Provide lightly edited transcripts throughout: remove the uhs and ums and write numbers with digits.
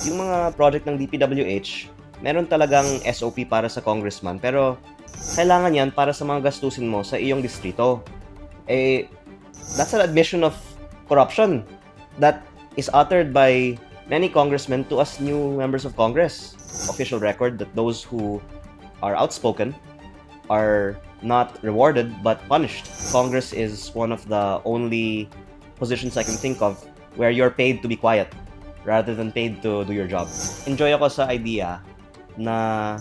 Yung mga project ng DPWH, meron talagang SOP para sa congressman, pero kailangan yan para sa mga gastusin mo sa iyong distrito. That's an admission of corruption that is uttered by many congressmen to us new members of Congress. Official record that those who are outspoken are not rewarded but punished. Congress is one of the only positions I can think of where you're paid to be quiet rather than paid to do your job. Enjoy ako sa idea na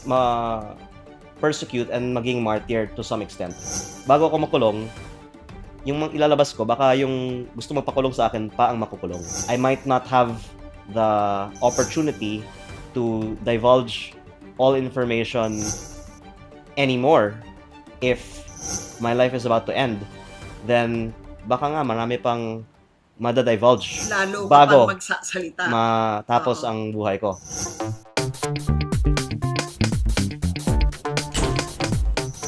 ma-persecute and maging martyr to some extent. Bago ako makulong, yung ilalabas ko, baka yung gusto magpakulong sa akin pa ang makukulong. I might not have the opportunity to divulge all information anymore if my life is about to end. Then, baka nga marami pang madadivulge Lalo ka bago pang magsasalita. matapos Oo. ang buhay ko.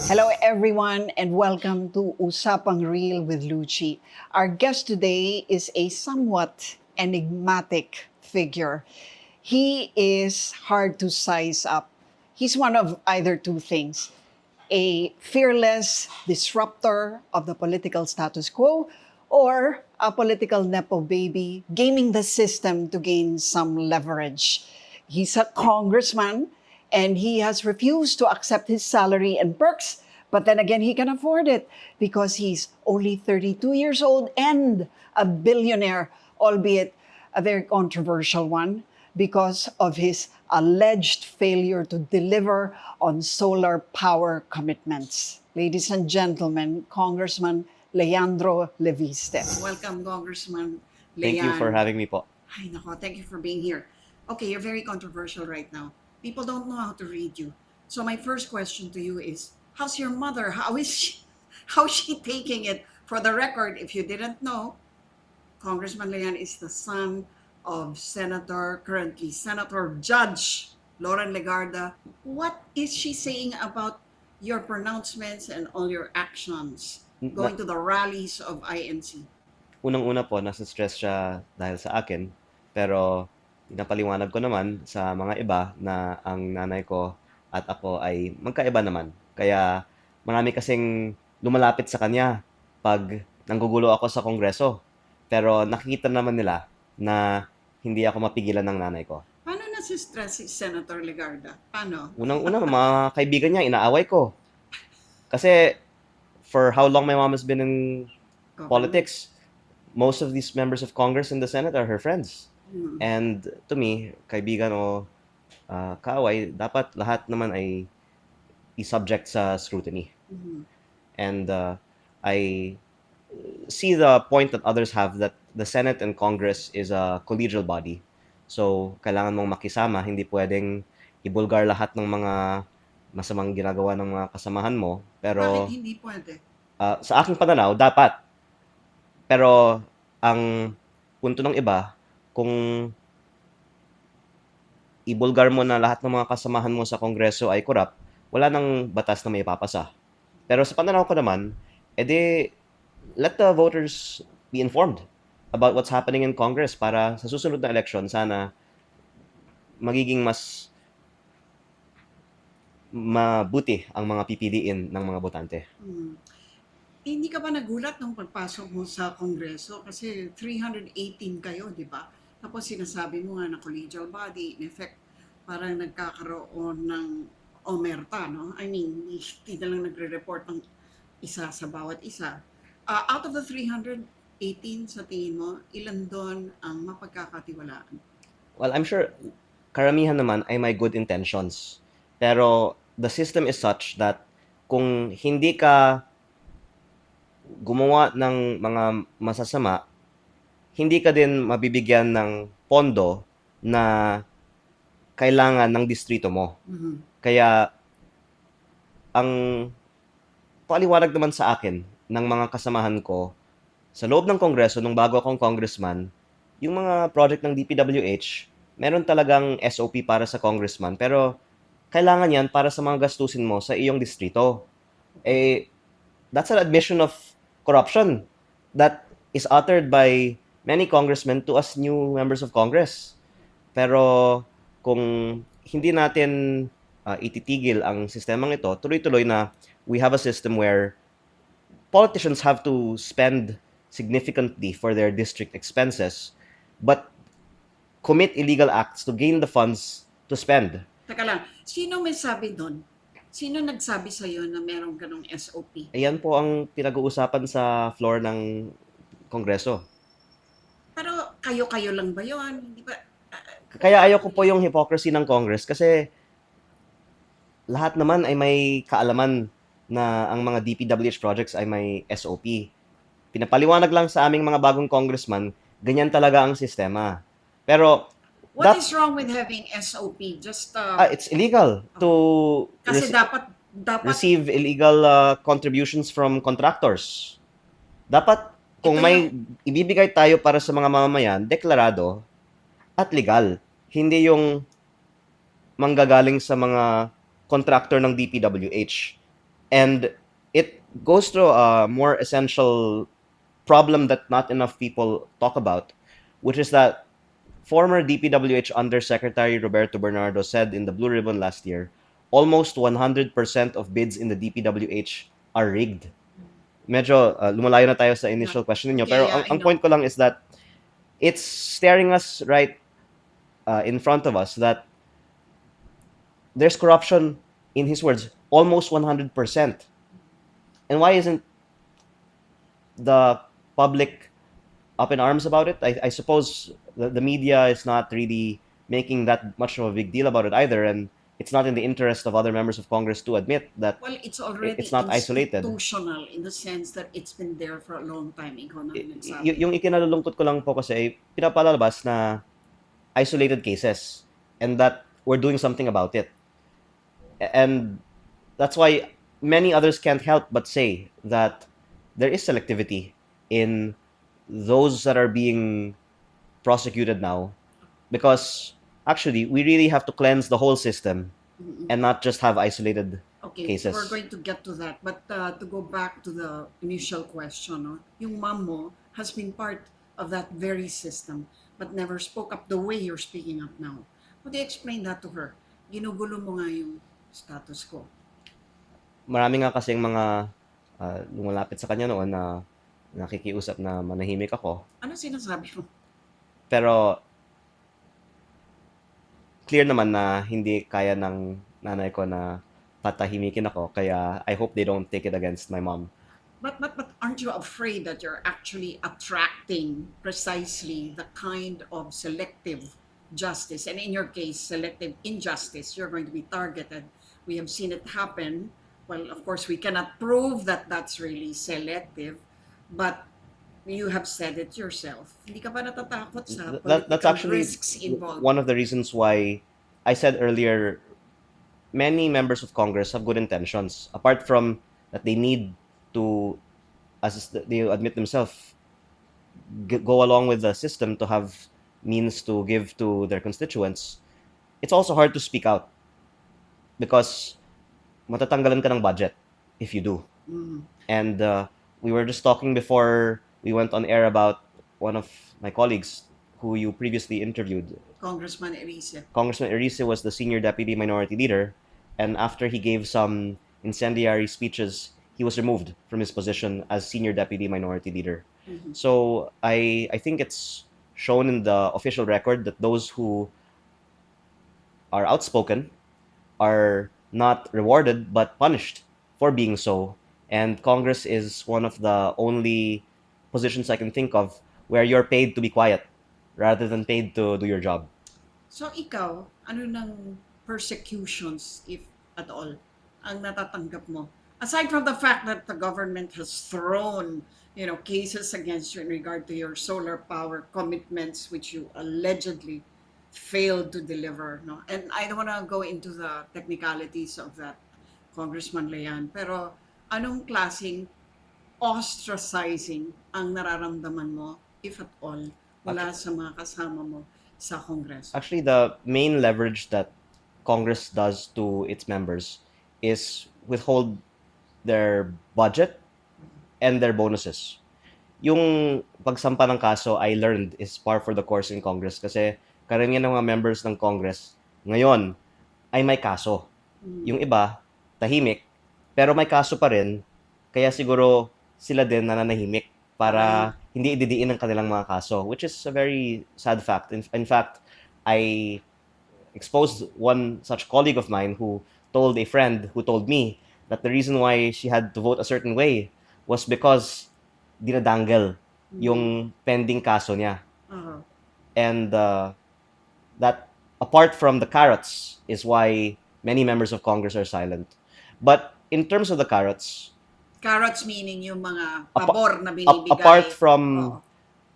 Hello everyone and welcome to Usapang Real with Lucci. Our guest today is a somewhat enigmatic figure. He is hard to size up. He's one of either two things: a fearless disruptor of the political status quo, or a political nepo baby gaming the system to gain some leverage. He's a congressman and he has refused to accept his salary and perks, but then again, he can afford it because he's only 32 years old and a billionaire, albeit a very controversial one because of his alleged failure to deliver on solar power commitments. Ladies and gentlemen, Congressman Leandro Leviste. Welcome, Congressman Leandro. Thank you for having me po. Ay, nako, thank you for being here. Okay, you're very controversial right now. People don't know how to read you. So my first question to you is, how's your mother? How's she taking it? For the record, if you didn't know, Congressman Leandro is the son of currently Senator Judge Lauren Legarda. What is she saying about your pronouncements and all your actions going to the rallies of INC? Unang-una po, nasa stress siya dahil sa akin. Pero pinapaliwanag ko naman sa mga iba na ang nanay ko at ako ay magkaiba naman. Kaya marami kasing lumalapit sa kanya pag nanggugulo ako sa Kongreso. Pero nakikita naman nila na hindi ako mapigilan ng nanay ko. Paano nasi-stress si Senator Legarda? Paano? Unang-una, mga kaibigan niya, inaaway ko. Kasi for how long my mom has been in politics, most of these members of Congress and the Senate are her friends. And to me, kaibigan o kaaway, dapat lahat naman ay i-subject sa scrutiny. And I see the point that others have that the Senate and Congress is a collegial body. So, kailangan mong makisama, hindi pwedeng ibulgar lahat ng mga masamang ginagawa ng mga kasamahan mo. Pero Bakit hindi pwede? sa aking pananaw, dapat. Pero ang punto ng iba, kung ibulgar mo na lahat ng mga kasamahan mo sa Kongreso ay corrupt, wala nang batas na may papasa. Pero sa pananaw ko naman, edi let the voters be informed about what's happening in Congress para sa susunod na election sana magiging mas mabuti ang mga pipiliin ng mga botante. Hindi ka ba nagulat nung pagpasok mo sa Kongreso? Kasi 318 kayo, di ba? Tapos sinasabi mo nga na collegial body, in effect, parang nagkakaroon ng omerta, no? I mean, hindi na lang nagre-report ng isa sa bawat isa. Out of the 318 sa tingin mo, ilan doon ang mapagkakatiwalaan? Well, I'm sure karamihan naman ay may good intentions. Pero the system is such that kung hindi ka gumawa ng mga masasama, hindi ka din mabibigyan ng pondo na kailangan ng distrito mo. Kaya ang paliwanag naman sa akin ng mga kasamahan ko sa loob ng Kongreso nung bago akong congressman, yung mga project ng DPWH, meron talagang SOP para sa congressman, pero kailangan yan para sa mga gastusin mo sa iyong distrito. That's an admission of corruption that is uttered by many congressmen to us new members of Congress. Pero kung hindi natin ititigil ang sistemang ito, tuloy-tuloy na we have a system where politicians have to spend significantly for their district expenses, but commit illegal acts to gain the funds to spend. Teka lang, sino may sabi doon? Sino nagsabi sa'yo na meron ganong SOP? Ayan po ang pinag-uusapan sa floor ng Kongreso. Pero kayo-kayo lang ba yun? Hindi ba? Kaya ayoko po yung hypocrisy ng Congress kasi lahat naman ay may kaalaman na ang mga DPWH projects ay may SOP. Pinapaliwanag lang sa aming mga bagong congressman, ganyan talaga ang sistema. Pero What that is wrong with having SOP? Just, it's illegal to kasi dapat receive illegal contributions from contractors. Dapat kung Ito may ibibigay tayo para sa mga mamamayan, deklarado at legal. Hindi yung manggagaling sa mga contractor ng DPWH. And it goes to a more essential problem that not enough people talk about, which is that former DPWH Undersecretary Roberto Bernardo said in the Blue Ribbon last year, almost 100% of bids in the DPWH are rigged. Medyo lumalayo na tayo sa initial question niyo, pero Yeah, I ang know. point ko lang is that it's staring us right in front of us that there's corruption, in his words, almost 100%. And why isn't the public up in arms about it? I suppose the media is not really making that much of a big deal about it either, and it's not in the interest of other members of Congress to admit that Well, it's already it's not isolated. institutional in the sense that it's been there for a long time. Ikaw na nagsabi. Yung ikinalulungkot ko lang po kasi ay pinapalabas na isolated cases and that we're doing something about it. And that's why many others can't help but say that there is selectivity in those that are being prosecuted now, because actually we really have to cleanse the whole system and not just have isolated Okay, cases. we're going to get to that. But to go back to the initial question, no? Yung mom mo has been part of that very system but never spoke up the way you're speaking up now. Would you explain that to her? Ginugulo mo nga yung status quo. Marami nga kasing mga lumalapit sa kanya noon na nakikiusap na manahimik ako. Ano sinasabi mo? Pero clear naman na hindi kaya ng nanay ko na patahimikin ako, kaya I hope they don't take it against my mom. But aren't you afraid that you're actually attracting precisely the kind of selective justice, and in your case, selective injustice? You're going to be targeted. We have seen it happen. Well, of course, we cannot prove that that's really selective, but you have said it yourself. Hindi ka ba natatakot sa That's political actually risks involved? one of the reasons why I said earlier, many members of Congress have good intentions. Apart from that they need to, as they admit themselves, go along with the system to have means to give to their constituents, it's also hard to speak out because matatanggalan ka ng budget if you do. Mhm. And we were just talking before we went on air about one of my colleagues who you previously interviewed. Congressman Erice. Congressman Erice was the senior deputy minority leader, and after he gave some incendiary speeches, he was removed from his position as senior deputy minority leader. Mhm. So I think it's shown in the official record that those who are outspoken are not rewarded but punished for being so. And Congress is one of the only positions I can think of where you're paid to be quiet rather than paid to do your job. So ikaw, ano ng persecutions, if at all, ang natatanggap mo? Aside from the fact that the government has thrown, cases against you in regard to your solar power commitments, which you allegedly failed to deliver, no? And I don't want to go into the technicalities of that, Congressman Leon, pero anong klaseng ostracizing ang nararamdaman mo, if at all, mula sa mga kasama mo sa Congress? Actually, the main leverage that Congress does to its members is withhold their budget and their bonuses. Yung pagsampa ng kaso, I learned is par for the course in Congress kasi karamihan ng mga members ng Congress ngayon ay may kaso. Yung iba, tahimik, pero may kaso pa rin, kaya siguro sila din nananahimik para hindi ididiin ang kanilang mga kaso, which is a very sad fact. In fact, I exposed one such colleague of mine who told a friend who told me that the reason why she had to vote a certain way was because dinadanggal yung pending kaso niya. Uh-huh. And that, apart from the carrots, is why many members of Congress are silent. But in terms of the carrots, Carrots meaning yung mga apa- pabor na binibigay. apart from Oo.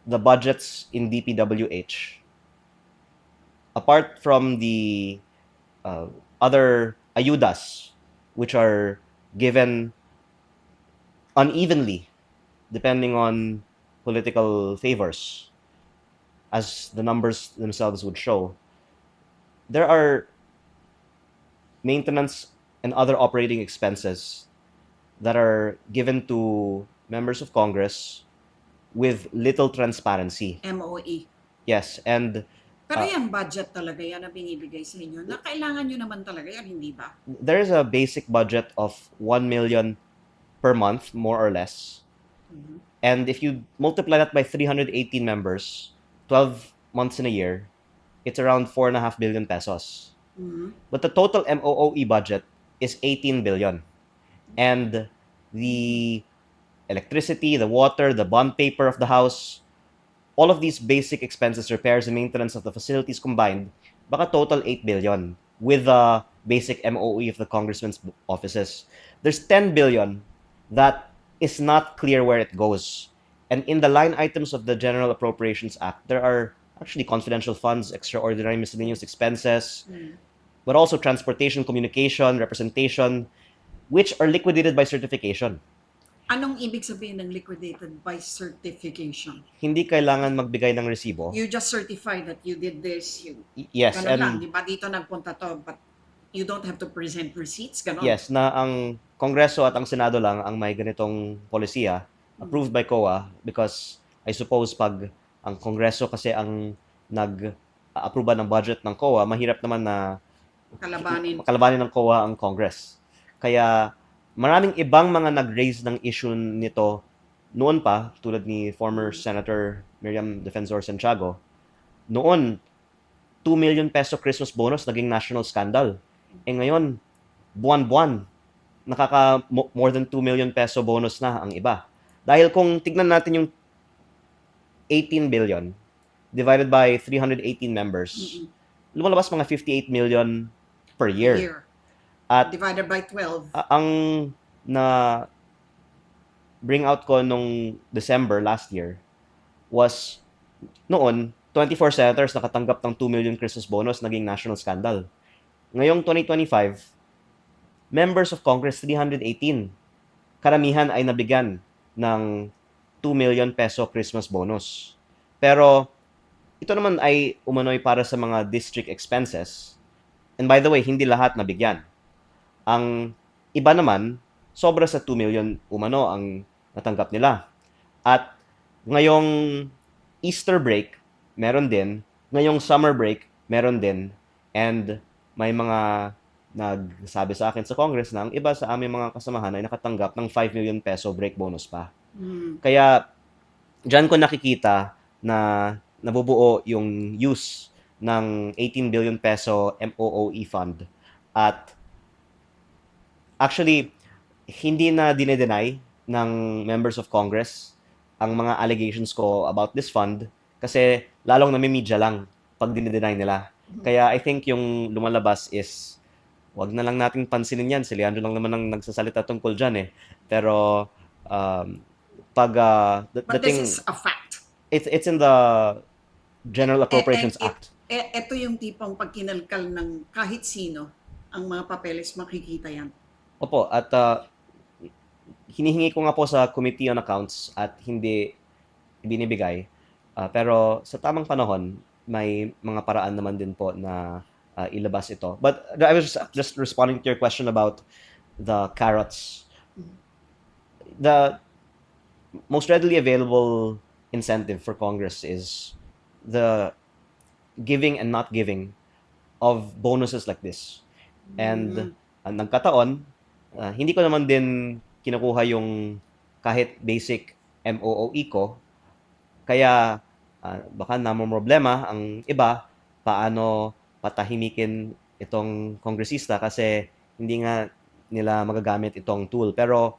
the budgets in DPWH, apart from the other ayudas, which are given unevenly depending on political favors, as the numbers themselves would show, there are maintenance and other operating expenses that are given to members of Congress with little transparency. MOE. Yes, and Pero yung budget talaga yan na binibigay sa inyo, na kailangan nyo naman talaga yan, hindi ba? there is a basic budget of 1 million per month, more or less. And if you multiply that by 318 members, 12 months in a year, it's around 4.5 billion pesos. But the total MOOE budget is 18 billion. And the electricity, the water, the bond paper of the house, all of these basic expenses, repairs and maintenance of the facilities combined, baka total 8 billion with the basic MOE of the congressman's offices. There's 10 billion that is not clear where it goes. And in the line items of the General Appropriations Act, there are actually confidential funds, extraordinary miscellaneous expenses, but also transportation, communication, representation, which are liquidated by certification. Anong ibig sabihin ng liquidated by certification? Hindi kailangan magbigay ng resibo. You just certify that you did this, you, Yes, ganun lang, and di ba? Dito nagpunta to, but you don't have to present receipts, ganun? yes, na ang Kongreso at ang Senado lang ang may ganitong polisiya approved by COA, because I suppose pag ang Kongreso kasi ang nag-aproba ng budget ng COA, mahirap naman na Kalabanin. ng COA ang Congress. Kaya maraming ibang mga nag-raise ng issue nito noon pa, tulad ni former Senator Miriam Defensor Santiago. Noon, 2 million peso Christmas bonus naging national scandal. Eh ngayon, buwan-buwan, more than 2 million peso bonus na ang iba. Dahil kung tignan natin yung 18 billion divided by 318 members, lumalabas mga 58 million per year. At Divided by 12. ang na bring out ko nung December last year was noon 24 senators nakatanggap ng 2 million Christmas bonus, naging national scandal. Ngayong 2025, members of Congress 318, karamihan ay nabigyan ng 2 million peso Christmas bonus. Pero ito naman ay umano'y para sa mga district expenses. And by the way, hindi lahat nabigyan. Ang iba naman, sobra sa 2 million umano ang natanggap nila. At ngayong Easter break, meron din. Ngayong summer break, meron din. And may mga nagsabi sa akin sa Congress na ang iba sa aming mga kasamahan ay nakatanggap ng 5 million peso break bonus pa. Kaya dyan ko nakikita na nabubuo yung use ng 18 billion peso MOOE fund. At actually, hindi na dinedenay ng members of Congress ang mga allegations ko about this fund kasi lalong namimedya lang pag dinedenay nila. Kaya I think yung lumalabas is, wag na lang nating pansinin yan. Si Leandro lang naman ang nagsasalita tungkol dyan eh. Pero pag But this is a fact. it's in the General Appropriations Act. Ito yung tipong pag kinalkal ng kahit sino, ang mga papeles, makikita yan. Opo, at hinihingi ko nga po sa Committee on Accounts at hindi binibigay. Pero sa tamang panahon, may mga paraan naman din po na ilabas ito. But I was just responding to your question about the carrots. The most readily available incentive for Congress is the giving and not giving of bonuses like this. And nagkataon, hindi ko naman din kinukuha yung kahit basic MOOE ko. Kaya baka namomroblema ang iba paano patahimikin itong kongresista kasi hindi nga nila magagamit itong tool. Pero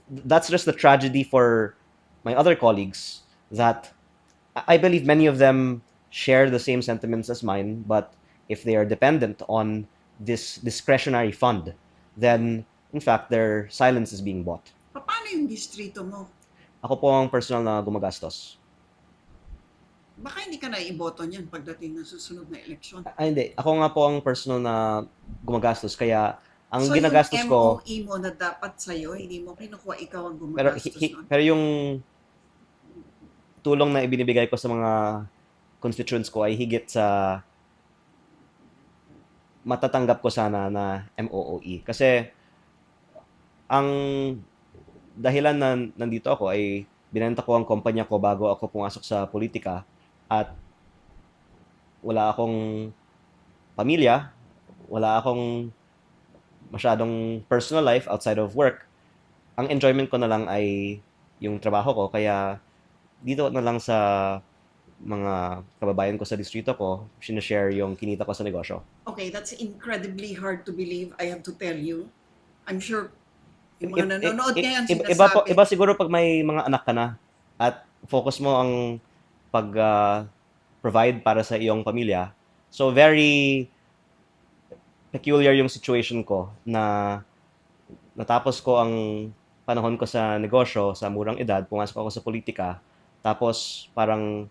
that's just the tragedy for my other colleagues that I believe many of them share the same sentiments as mine, but if they are dependent on this discretionary fund, then in fact their silence is being bought. Paano yung distrito mo? Ako po ang personal na gumagastos. Baka hindi ka na iboto niyan pagdating ng susunod na eleksyon. Hindi. Ako nga po ang personal na gumagastos. Kaya ang So ginagastos yung ko, MOE mo na dapat sa'yo, hindi mo kinukuha, ikaw ang pero, gumagastos nun? pero yung tulong na ibinibigay ko sa mga constituents ko ay higit sa matatanggap ko sana na MOOE. Kasi ang dahilan na nandito ako ay binenta ko ang kumpanya ko bago ako pumasok sa politika at wala akong pamilya, wala akong masyadong personal life outside of work. Ang enjoyment ko na lang ay yung trabaho ko, kaya dito na lang sa mga kababayan ko sa distrito ko, sinashare yung kinita ko sa negosyo. Okay, that's incredibly hard to believe, I have to tell you. I'm sure yung mga nanonood ngayon sinasabi. Iba siguro pag may mga anak ka na at focus mo ang provide para sa iyong pamilya. So very peculiar yung situation ko na natapos ko ang panahon ko sa negosyo sa murang edad, pumasok ako sa politika, tapos parang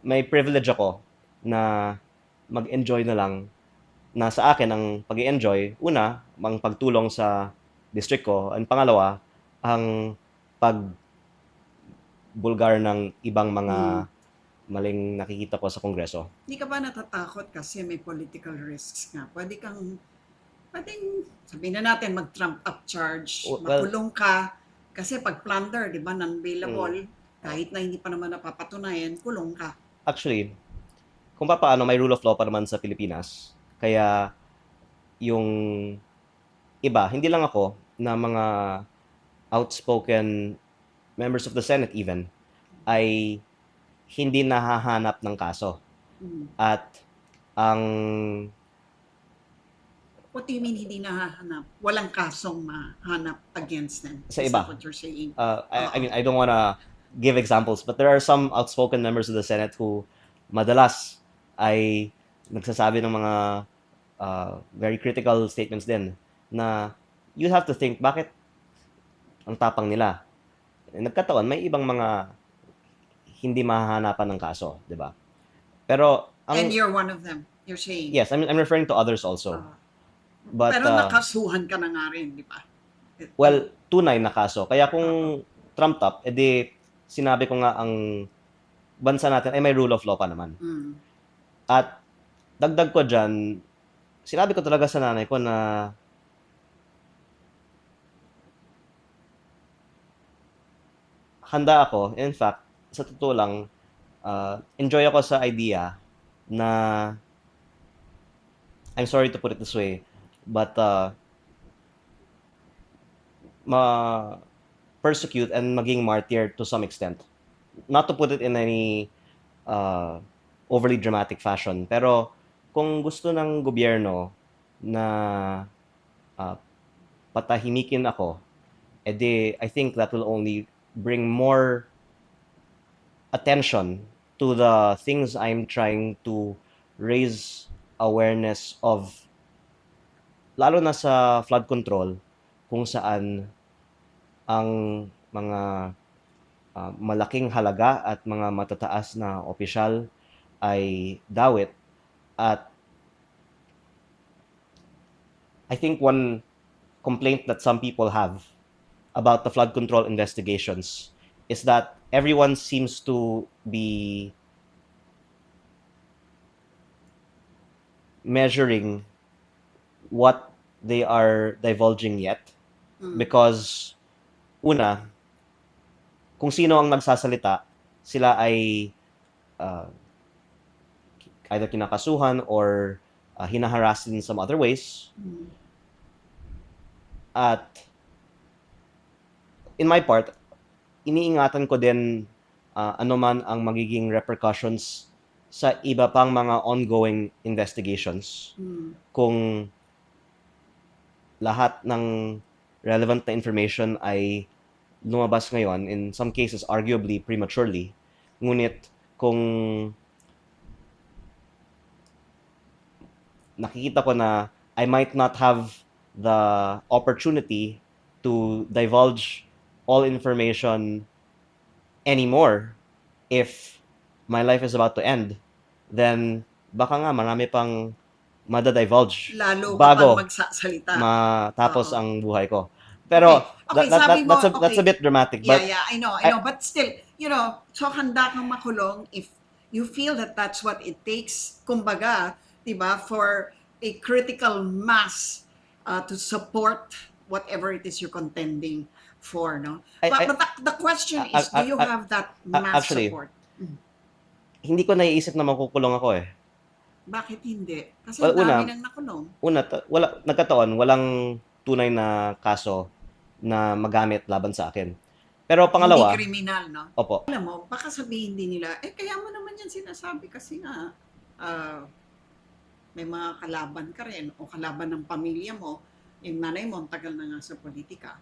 may privilege ako na mag-enjoy na lang, na sa akin ang pag-enjoy, una, ang pagtulong sa district ko, and pangalawa, ang pagbulgar ng ibang mga maling nakikita ko sa kongreso. Hindi ka ba natatakot kasi may political risks nga? Pwedeng, sabihin na natin, mag-trump up charge, Well, makulong ka, kasi pag plunder, di ba, non-bailable, kahit na hindi pa naman napapatunayan, kulong ka. Actually, kung paano, may rule of law pa naman sa Pilipinas. Kaya yung iba, hindi lang ako, na mga outspoken members of the Senate even, ay hindi nahahanap ng kaso. At ang What do you mean hindi nahahanap? Walang kasong mahanap against them? Sa Is iba. that what you're saying? I mean, I don't wanna give examples, but there are some outspoken members of the Senate who madalas ay nagsasabi ng mga very critical statements din na you have to think, bakit ang tapang nila? Nagkataon, may ibang mga hindi mahahanapan ng kaso, di ba? Pero, And you're one of them, you're saying? yes, I'm referring to others also. But, Pero nakasuhan ka na nga rin, di ba? well, tunay na kaso. Kaya kung trumped up, edi sinabi ko nga ang bansa natin ay may rule of law pa naman. At dagdag ko dyan, sinabi ko talaga sa nanay ko na handa ako. In fact, sa totoo lang, enjoy ako sa idea na, I'm sorry to put it this way, but persecute and maging martyr to some extent. Not to put it in any overly dramatic fashion, pero kung gusto ng gobyerno na patahimikin ako, edi I think that will only bring more attention to the things I'm trying to raise awareness of, lalo na sa flood control, kung saan ang mga malaking halaga at mga matataas na opisyal ay dawit. At I think one complaint that some people have about the flood control investigations is that everyone seems to be measuring what they are divulging yet, because una, kung sino ang nagsasalita, sila ay either kinakasuhan or hinaharas in some other ways. At in my part, iniingatan ko din ano man ang magiging repercussions sa iba pang mga ongoing investigations. Kung lahat ng relevant na information ay lumabas ngayon, in some cases arguably prematurely, ngunit kung nakikita ko na I might not have the opportunity to divulge all information anymore if my life is about to end, then baka nga marami pang madadivulge Lalo ka bago pang magsasalita. matapos Oo. ang buhay ko. Pero Okay, sabi mo, that's a bit dramatic. Yeah, But yeah, I know. But still, so handa kang makulong if you feel that that's what it takes, kumbaga, diba, for a critical mass to support whatever it is you're contending for, no? But the question is, do you have that mass actually, support? hindi ko naiisip na makukulong ako eh. Bakit hindi? Kasi Well, dami nang nakulong. nagkataon, walang tunay na kaso na magamit laban sa akin. Pero pangalawa, Hindi kriminal, no? opo, Alam mo, baka sabihin din nila, kaya mo naman yan sinasabi kasi nga, may mga kalaban ka rin o kalaban ng pamilya mo, yung nanay mo, ang tagal na nga sa politika.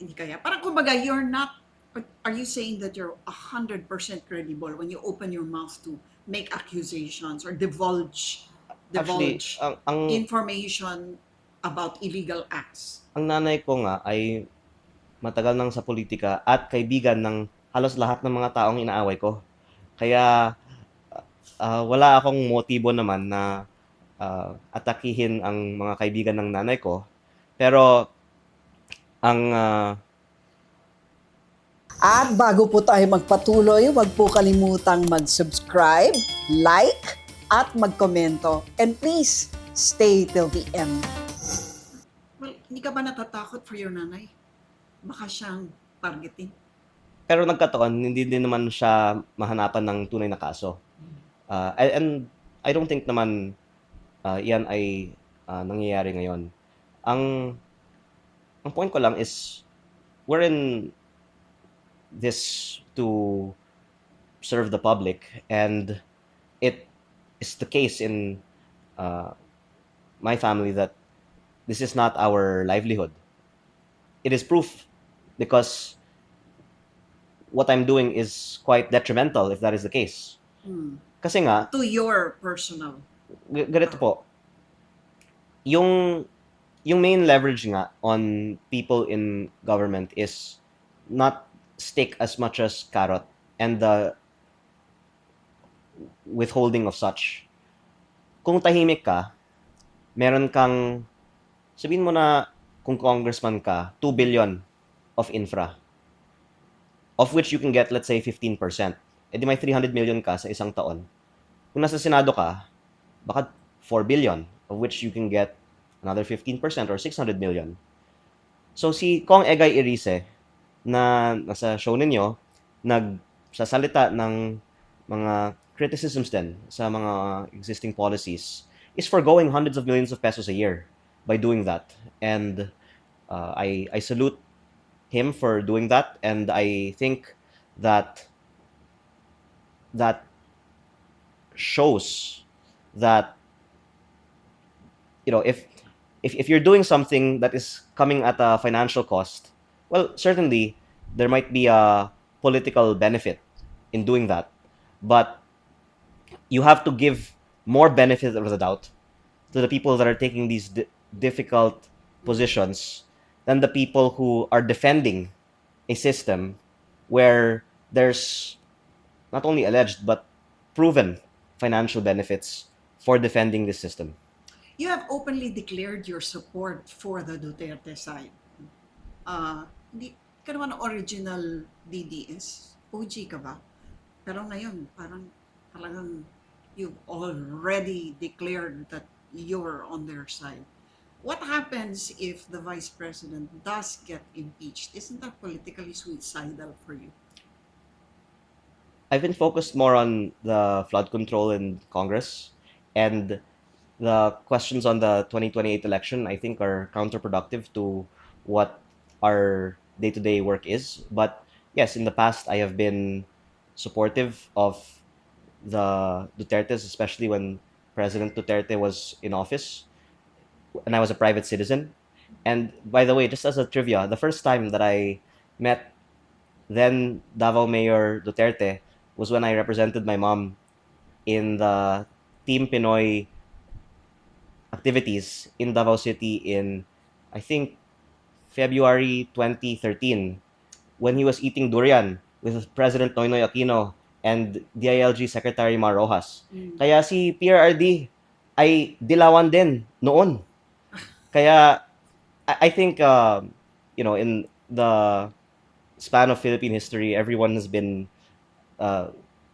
Hindi kaya. Parang kumbaga, are you saying that you're 100% credible when you open your mouth to make accusations or divulge actually, ang information about illegal acts? ang nanay ko nga ay matagal nang sa politika at kaibigan ng halos lahat ng mga taong inaaway ko. Kaya wala akong motibo naman na atakihin ang mga kaibigan ng nanay ko. Pero ang At bago po tayo magpatuloy, huwag po kalimutang mag-subscribe, like, at magkomento. And please, stay till the end. Well, hindi ka ba natatakot for your nanay? Baka siyang targeting. pero nagkataon, hindi din naman siya mahanapan ng tunay na kaso. And I don't think naman yan ay nangyayari ngayon. Ang point ko lang is, we're in this to serve the public, and it is the case in my family that this is not our livelihood. It is proof because what I'm doing is quite detrimental if that is the case. Kasi nga, To your personal. ganito po, yung main leverage nga on people in government is not stick as much as carrot and the withholding of such. Kung tahimik ka, meron kang, sabihin mo na kung congressman ka, 2 billion of infra, of which you can get, let's say, 15%. E di may 300 million ka sa isang taon. Kung nasa Senado ka, baka 4 billion, of which you can get another 15% or 600 million. So si Kong Egay Irice, na nasa show ninyo, nagsasalita ng mga criticisms din sa mga existing policies, is foregoing hundreds of millions of pesos a year by doing that. And I salute him for doing that, and I think that shows that, if you're doing something that is coming at a financial cost, well, certainly there might be a political benefit in doing that, but you have to give more benefit of the doubt to the people that are taking these difficult positions than the people who are defending a system where there's not only alleged but proven financial benefits for defending this system. You have openly declared your support for the Duterte side. Hindi ka naman original DDS. OG ka ba? Pero ngayon, parang talagang you've already declared that you're on their side. What happens if the Vice President does get impeached? Isn't that politically suicidal for you? I've been focused more on the flood control in Congress, and the questions on the 2028 election, I think, are counterproductive to what our day-to-day work is. But yes, in the past, I have been supportive of the Dutertes, especially when President Duterte was in office and I was a private citizen. And by the way, just as a trivia, the first time that I met then Davao Mayor Duterte was when I represented my mom in the Team Pinoy activities in Davao City in, I think, February 2013 when he was eating durian with President Noynoy Aquino and DILG Secretary Mar Rojas. Kaya si PRRD ay dilawan din noon. Kaya I think, in the span of Philippine history, everyone has been uh,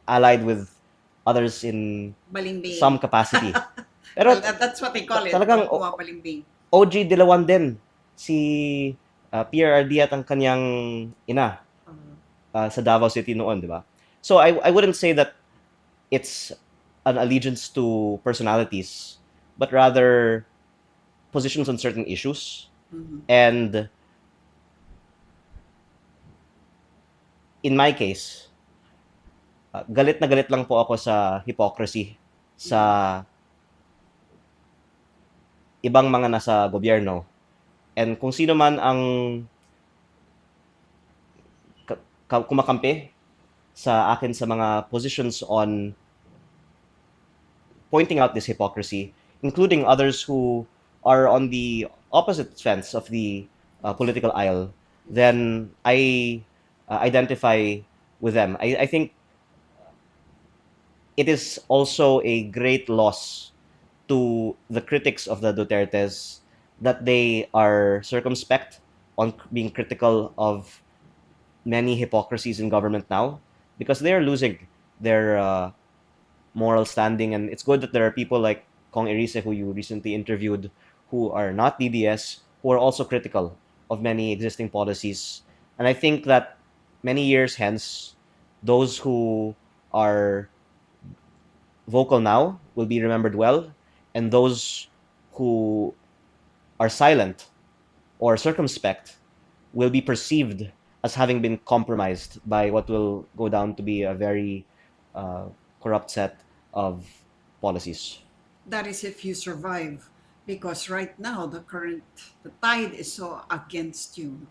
allied with others in Balimbing. some capacity. Pero Well, that's what they call it. talagang Balimbing. OG Dilawan din si PRRD at ang kanyang ina sa Davao City noon, di ba? So I wouldn't say that it's an allegiance to personalities, but rather positions on certain issues. And in my case, galit na galit lang po ako sa hypocrisy sa ibang mga nasa gobyerno. And kung sino man ang kumakampi sa akin sa mga positions on pointing out this hypocrisy, including others who are on the opposite fence of the political aisle, then I identify with them. I think it is also a great loss to the critics of the Dutertes that they are circumspect on being critical of many hypocrisies in government now, because they are losing their moral standing. And it's good that there are people like Kong Erice, who you recently interviewed, who are not DDS, who are also critical of many existing policies. And I think that many years hence, those who are vocal now will be remembered well, and those who are silent or circumspect will be perceived as having been compromised by what will go down to be a very corrupt set of policies. That is if you survive, because right now the tide is so against you.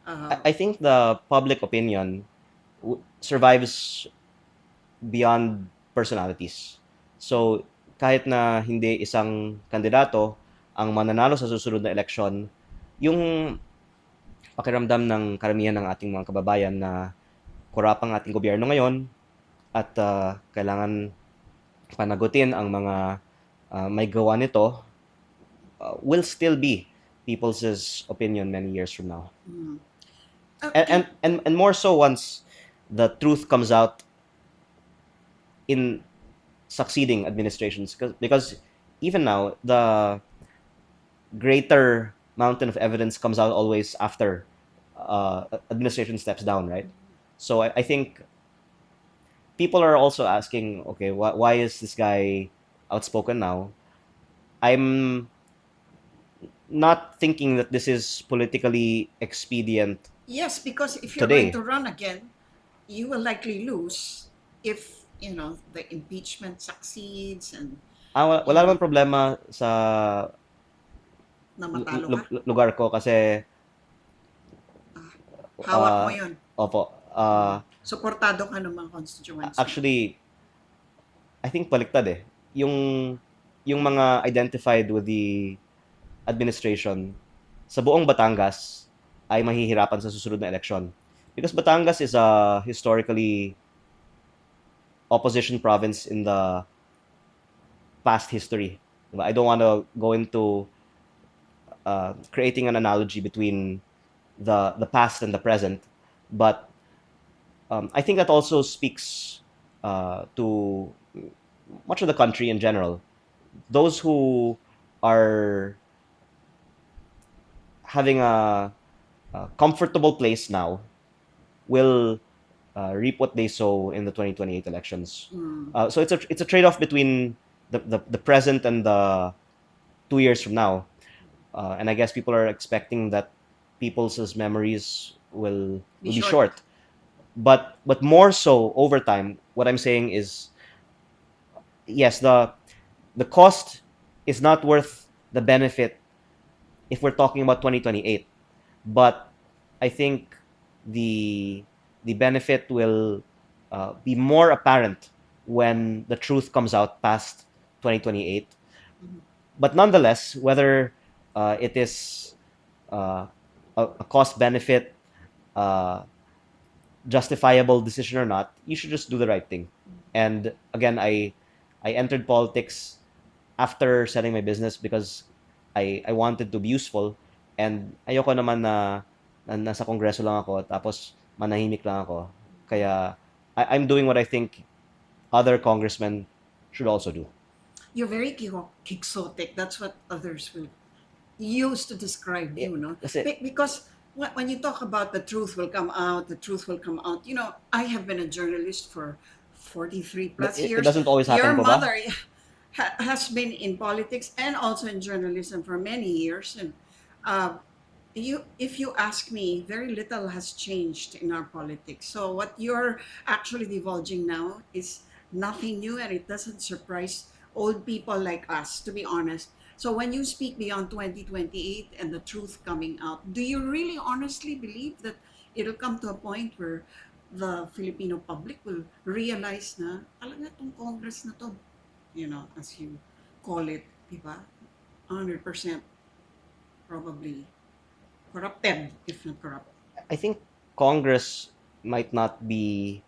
I think the public opinion survives beyond personalities. So kahit na hindi isang kandidato ang mananalo sa susunod na eleksyon, yung pakiramdam ng karamihan ng ating mga kababayan na corrupt ang ating gobyerno ngayon at kailangan panagutin ang mga may gawa nito, will still be people's opinion many years from now. And more so once the truth comes out in succeeding administrations, because even now the greater mountain of evidence comes out always after administration steps down, right? So I think people are also asking, okay, why is this guy outspoken now? I'm not thinking that this is politically expedient. Yes, because if you're Today. going to run again, you will likely lose if the impeachment succeeds and Wala naman problema sa na matalo ka. lugar ko kasi Hawak mo yun. opo. Suportado ka ng mga constituency. Actually, I think baliktad eh. Yung mga identified with the administration sa buong Batangas ay mahihirapan sa susunod na eleksyon. Because Batangas is a historically opposition province in the past history. Diba? I don't want to go into creating an analogy between the past and the present, but I think that also speaks to much of the country in general. Those who are having a comfortable place now will reap what they sow in the 2028 elections. Mm. So it's a trade-off between the present and the 2 years from now. And I guess people are expecting that people's memories Be will be short. short. But more so over time, what I'm saying is yes, the cost is not worth the benefit if we're talking about 2028. But I think the the benefit will be more apparent when the truth comes out past 2028. Mhm. But nonetheless, whether it is uh, a cost benefit uh, justifiable decision or not, you should just do the right thing. And again, I entered politics after setting my business because I wanted to be useful, and ayoko naman na nasa kongreso lang ako tapos manahimik lang ako. Kaya I'm doing what I think other congressmen should also do. You're very quixotic. That's what others will use to describe Yeah, you, no? kasi Because when you talk about the truth will come out, the truth will come out. You know, I have been a journalist for 43 but plus it years. doesn't always Your happen po ba? mother has been in politics and also in journalism for many years, and uh, if you ask me, very little has changed in our politics. So what you're actually divulging now is nothing new, and it doesn't surprise old people like us, to be honest. So when you speak beyond 2028 and the truth coming out, do you really honestly believe that it'll come to a point where the Filipino public will realize na talaga tong Congress na to, as you call it, diba? 100% probably corrupted, if not corrupt. I think Congress might not be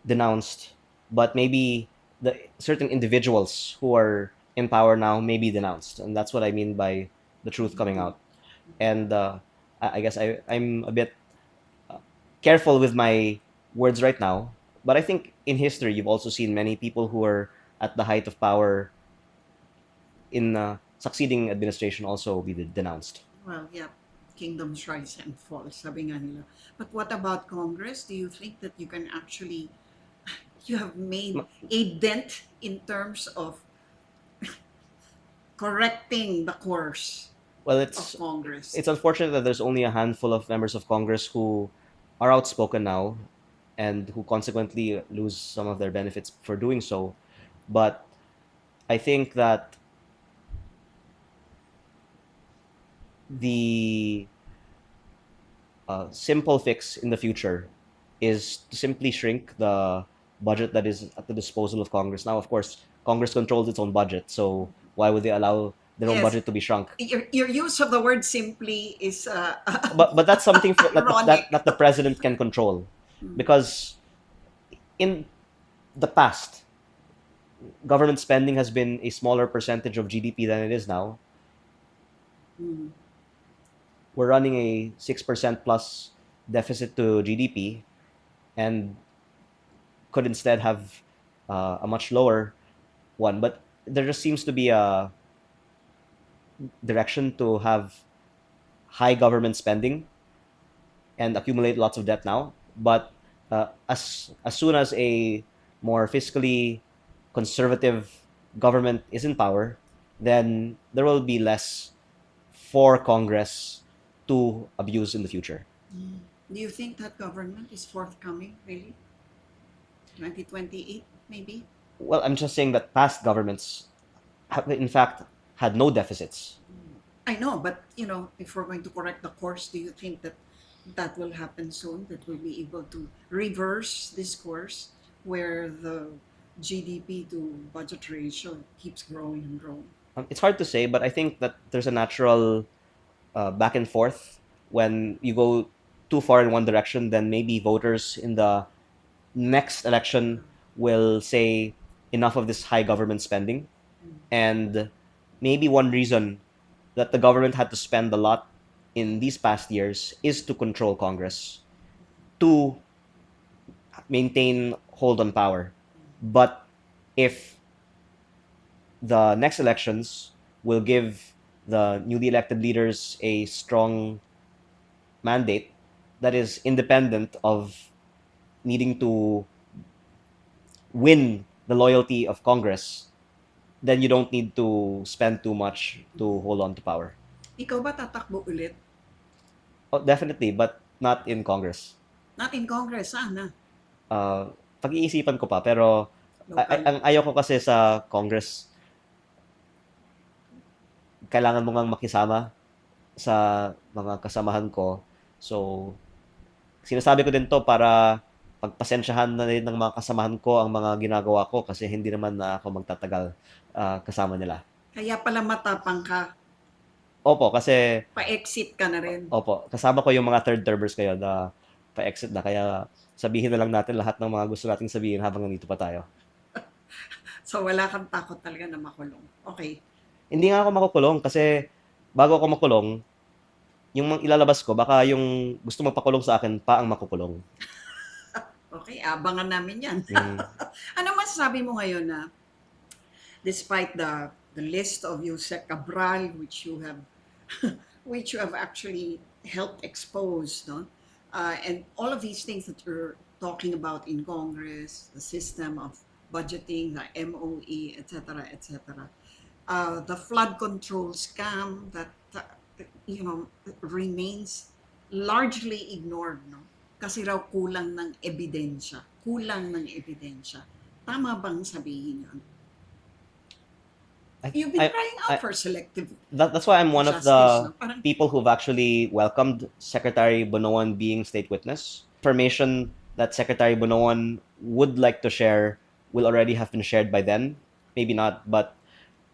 denounced, but maybe the certain individuals who are in power now may be denounced, and that's what I mean by the truth coming Mhm. out. And I guess I'm a bit careful with my words right now, but I think in history you've also seen many people who are at the height of power in succeeding administration also be denounced. Well, yeah, kingdoms rise and fall, sabi nga nila. But what about Congress? Do you think that you can actually, you have made a dent in terms of correcting the course Well, of Congress? it's unfortunate that there's only a handful of members of Congress who are outspoken now and who consequently lose some of their benefits for doing so. But I think that the simple fix in the future is to simply shrink the budget that is at the disposal of Congress. Now, of course, Congress controls its own budget, so why would they allow their own Yes, budget to be shrunk? your use of the word simply is But that's something ironic. that the president can control, Mm, because in the past, government spending has been a smaller percentage of GDP than it is now. mm, We're running a 6% plus deficit to GDP, and could instead have a much lower one. But there just seems to be a direction to have high government spending and accumulate lots of debt now. But as soon as a more fiscally conservative government is in power, then there will be less for Congress to abuse in the future. mm. Do you think that government is forthcoming, really? 2028, maybe? Well, I'm just saying that past governments have, in fact, had no deficits. I know, but if we're going to correct the course, do you think that that will happen soon? That we'll be able to reverse this course where the GDP to budget ratio keeps growing and growing? It's hard to say, but I think that there's a natural back and forth. When you go too far in one direction, then maybe voters in the next election will say enough of this high government spending. And maybe one reason that the government had to spend a lot in these past years is to control Congress, to maintain hold on power. But if the next elections will give the newly elected leaders a strong mandate that is independent of needing to win the loyalty of Congress, then you don't need to spend too much to hold on to power. Ikaw ba tatakbo ulit? Oh, definitely, but not in Congress. Not in Congress, sana. Pag-iisipan ko pa, pero Local. ang ayaw ko kasi sa Congress, kailangan mo ngang makisama sa mga kasamahan ko. So, sinasabi ko din to para pagpasensyahan na rin ng mga kasamahan ko ang mga ginagawa ko kasi hindi naman na ako magtatagal kasama nila. Kaya pala matapang ka. Opo, kasi Pa-exit ka na rin. kasama ko yung mga third termers kayo na pa-exit na. Kaya sabihin na lang natin lahat ng mga gusto nating sabihin habang nandito pa tayo. So wala kang takot talaga na makulong. Okay. Hindi nga ako makukulong kasi bago ako makulong, yung mga ilalabas ko, baka yung gusto magpakulong sa akin pa ang makukulong. Okay, abangan namin yan. Mm. Ano masasabi mo ngayon na despite the list of Yusek Cabral which you have which you have actually helped expose, no? And all of these things that you're talking about in Congress, the system of budgeting, the MOE, etc., etc., the flood control scam that remains largely ignored, no? Kasi raw kulang ng ebidensya. Kulang ng ebidensya. Tama bang sabihin yun? You've been crying out for selective That's why I'm one of justice, the no? Parang, people who've actually welcomed Secretary Bonoan being state witness. Information that Secretary Bonoan would like to share will already have been shared by then. Maybe not, but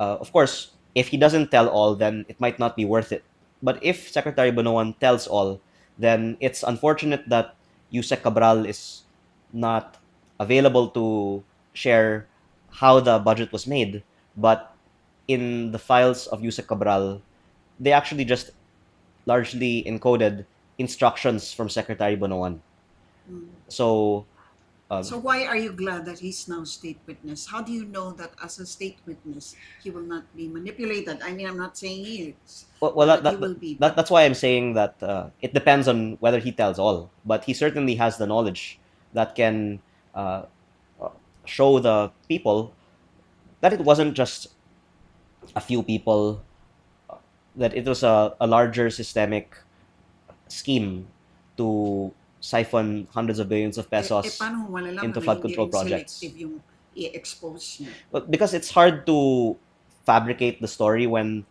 of course, if he doesn't tell all, then it might not be worth it. But if Secretary Bonoan tells all, then it's unfortunate that Yusek Cabral is not available to share how the budget was made. But in the files of Yusek Cabral, they actually just largely encoded instructions from Secretary Bonoan. So, so why are you glad that he's now state witness? How do you know that as a state witness, he will not be manipulated? I mean, I'm not saying he is. well, But he will be. that's why I'm saying that it depends on whether he tells all. But he certainly has the knowledge that can show the people that it wasn't just a few people, that it was a larger systemic scheme to siphon hundreds of billions of pesos paano mo malalaman into na flood hindi control rin projects. selective yung i-expose niya? But because it's hard to fabricate the story when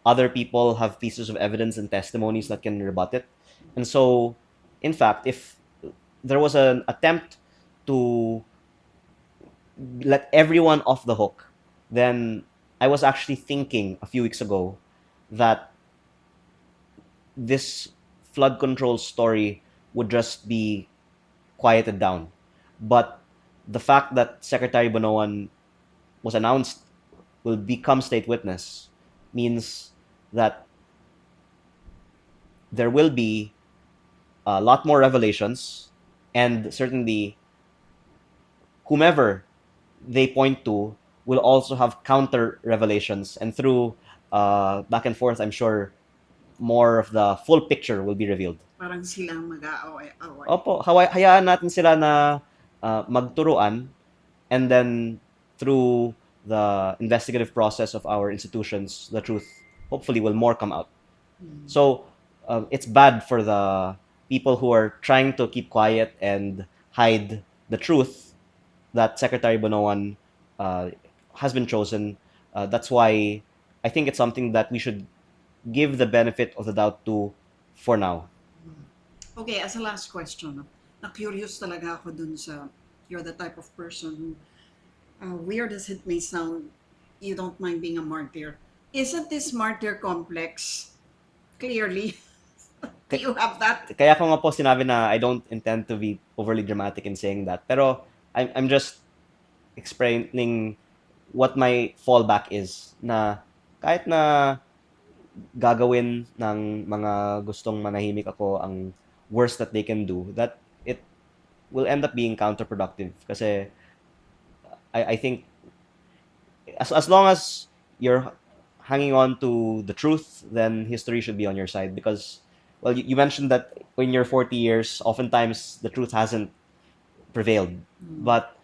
other people have pieces of evidence and testimonies that can rebut it. And so, in fact, if there was an attempt to let everyone off the hook, then I was actually thinking a few weeks ago that this flood control story would just be quieted down. But the fact that Secretary Bonoan was announced will become state witness means that there will be a lot more revelations, and certainly whomever they point to will also have counter revelations, and through back and forth, I'm sure more of the full picture will be revealed. Parang silang mag-aaway-away. Opo, hayaan natin sila na magturuan, and then through the investigative process of our institutions, the truth hopefully will more come out. So it's bad for the people who are trying to keep quiet and hide the truth that Secretary Bonoan has been chosen. That's why I think it's something that we should give the benefit of the doubt to for now. Okay, as a last question, na-curious talaga ako dun sa, you're the type of person who, weird as it may sound, you don't mind being a martyr. Isn't this martyr complex? Clearly. Do you have that? Kaya ko nga po sinabi na I don't intend to be overly dramatic in saying that. Pero I'm just explaining what my fallback is, na kahit na gagawin ng mga gustong manahimik ako ang worst that they can do, that it will end up being counterproductive. Kasi I think as long as you're hanging on to the truth, then history should be on your side, because well, you mentioned that in your 40 years, oftentimes the truth hasn't prevailed. But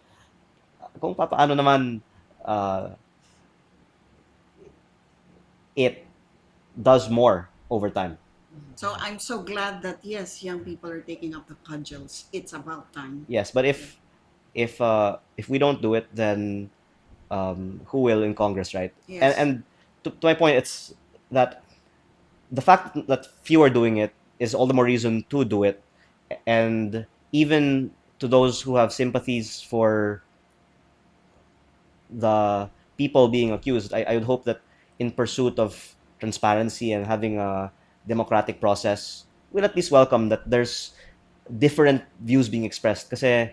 kung papaano naman it does more over time. So I'm so glad that yes, young people are taking up the cudgels. It's about time. Yes, but if we don't do it, then who will in Congress, right? Yes. And to my point, it's that the fact that few are doing it is all the more reason to do it. And even to those who have sympathies for the people being accused, I would hope that in pursuit of transparency and having a democratic process, we'll at least welcome that there's different views being expressed. Kasi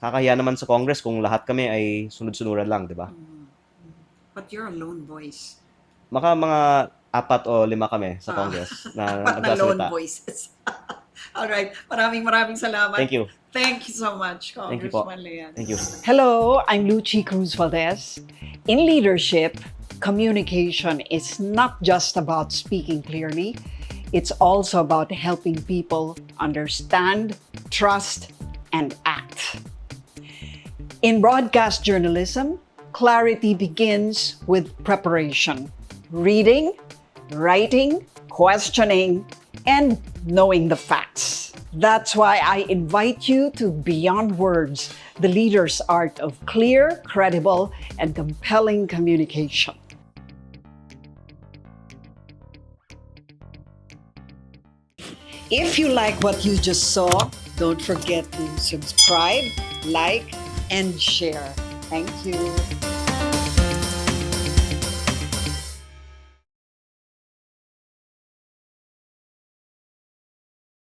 kakahiya naman sa Congress kung lahat kami ay sunod-sunuran lang, di ba? But you're a lone voice. Mga 4 o 5 kami sa Congress na Apat na lone nagsasalita. voices. All right. Maraming salamat. Thank you. Thank you so much, Thank you po. Congressman Leon. Thank you. Hello, I'm Lucy Cruz Valdez. In leadership, communication is not just about speaking clearly, it's also about helping people understand, trust, and act. In broadcast journalism, clarity begins with preparation, reading, writing, questioning, and knowing the facts. That's why I invite you to Beyond Words, the leader's art of clear, credible, and compelling communication. If you like what you just saw, don't forget to subscribe, like, and share. Thank you.